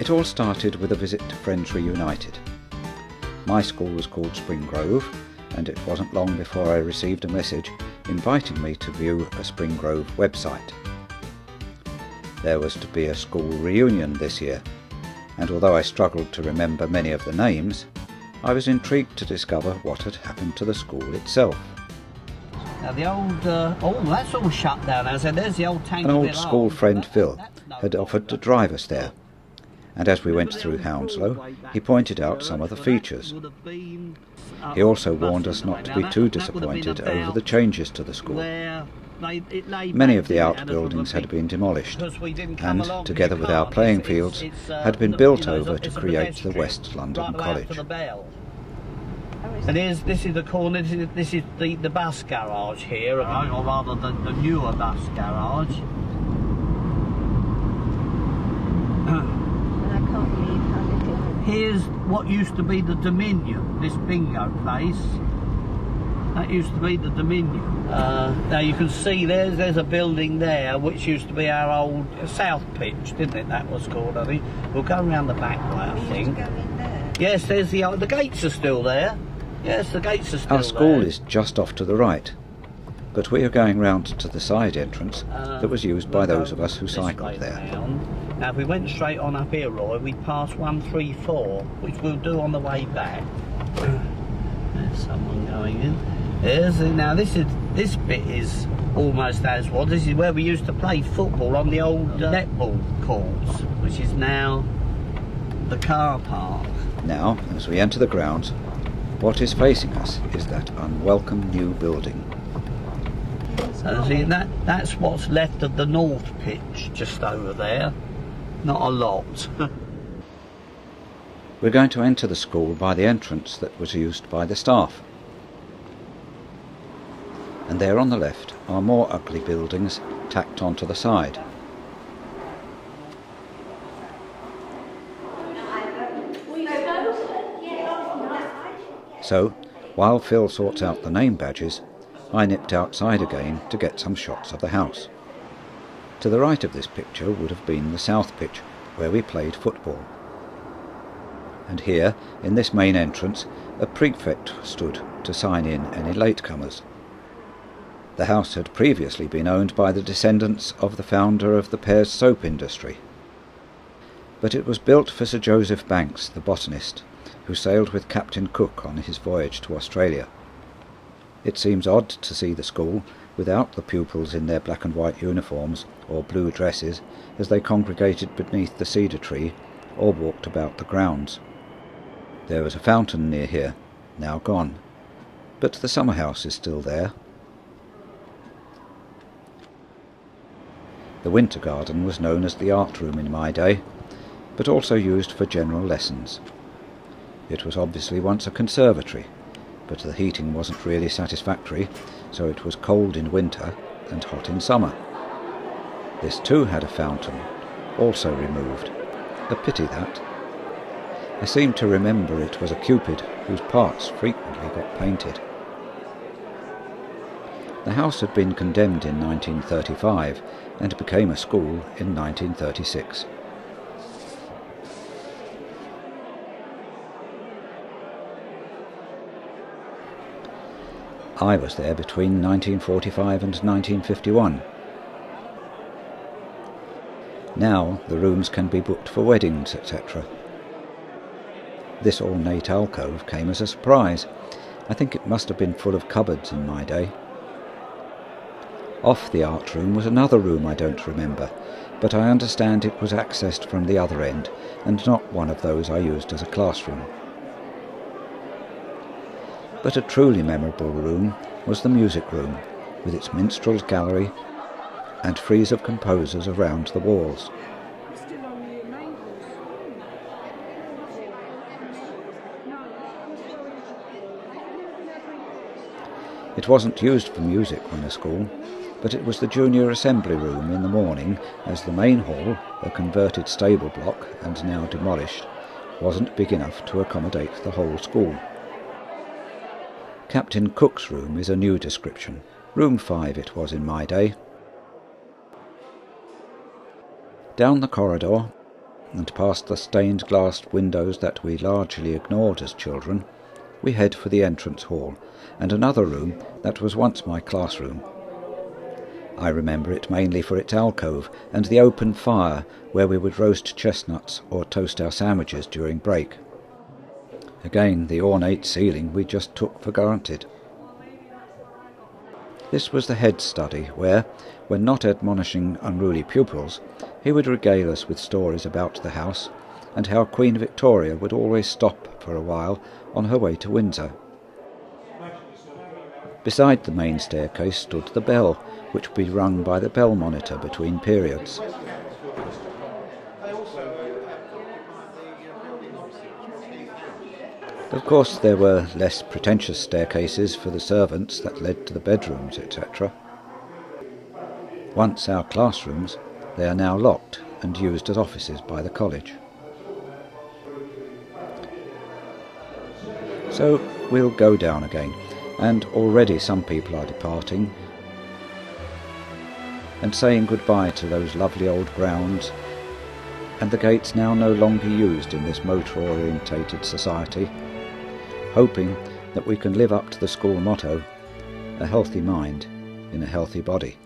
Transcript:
It all started with a visit to Friends Reunited. My school was called Spring Grove, and it wasn't long before I received a message inviting me to view a Spring Grove website. There was to be a school reunion this year, and although I struggled to remember many of the names, I was intrigued to discover what had happened to the school itself. Now the old, oh, that's all shut down. I said, there's the old tank. An old school friend, Phil, had offered to drive us there, and as we went through Hounslow, he pointed out some of the features. He also warned us not to be too disappointed over the changes to the school. Many of the outbuildings had been demolished, and, together with our playing fields, had been built over to create the West London College. And this is the corner, this is the bus garage here, or rather the newer bus garage. Here's what used to be the Dominion, this bingo place. That used to be the Dominion. Now you can see there's a building there which used to be our old South Pitch, didn't it? That was called, I think. We'll go around the back way, I think. Yes, there's the gates are still there. Yes, the gates are still there. Our school is just off to the right, but we are going round to the side entrance that was used by those of us who cycled there. Now if we went straight on up here, Roy, we'd pass 134, which we'll do on the way back. There's someone going in. Now this bit is almost as well. This is where we used to play football on the old netball courts, which is now the car park. Now, as we enter the grounds, what is facing us is that unwelcome new building. So see, that's what's left of the North Pitch, just over there. Not a lot. We're going to enter the school by the entrance that was used by the staff. And there on the left are more ugly buildings tacked onto the side. So, while Phil sorts out the name badges, I nipped outside again to get some shots of the house. To the right of this picture would have been the South Pitch, where we played football. And here, in this main entrance, a prefect stood to sign in any latecomers. The house had previously been owned by the descendants of the founder of the Pears soap industry. But it was built for Sir Joseph Banks, the botanist, who sailed with Captain Cooke on his voyage to Australia. It seems odd to see the school without the pupils in their black and white uniforms or blue dresses as they congregated beneath the cedar tree or walked about the grounds. There was a fountain near here, now gone, but the summer house is still there. The winter garden was known as the art room in my day, but also used for general lessons. It was obviously once a conservatory, but the heating wasn't really satisfactory, so it was cold in winter and hot in summer. This too had a fountain, also removed. A pity that. I seem to remember it was a Cupid whose parts frequently got painted. The house had been condemned in 1935 and became a school in 1936. I was there between 1945 and 1951. Now the rooms can be booked for weddings, etc. This ornate alcove came as a surprise. I think it must have been full of cupboards in my day. Off the art room was another room I don't remember, but I understand it was accessed from the other end, and not one of those I used as a classroom. But a truly memorable room was the music room, with its minstrels' gallery and frieze of composers around the walls. It wasn't used for music when a school, but it was the junior assembly room in the morning, as the main hall, a converted stable block and now demolished, wasn't big enough to accommodate the whole school. Captain Cooke's room is a new description. Room 5 it was in my day. Down the corridor, and past the stained glass windows that we largely ignored as children, we head for the entrance hall and another room that was once my classroom. I remember it mainly for its alcove and the open fire where we would roast chestnuts or toast our sandwiches during break. Again, the ornate ceiling we just took for granted. This was the head study where, when not admonishing unruly pupils, he would regale us with stories about the house and how Queen Victoria would always stop for a while on her way to Windsor. Beside the main staircase stood the bell, which would be rung by the bell monitor between periods. Of course, there were less pretentious staircases for the servants that led to the bedrooms, etc. Once our classrooms, they are now locked and used as offices by the college. So we'll go down again, and already some people are departing and saying goodbye to those lovely old grounds, and the gates now no longer used in this motor-orientated society, hoping that we can live up to the school motto, a healthy mind in a healthy body.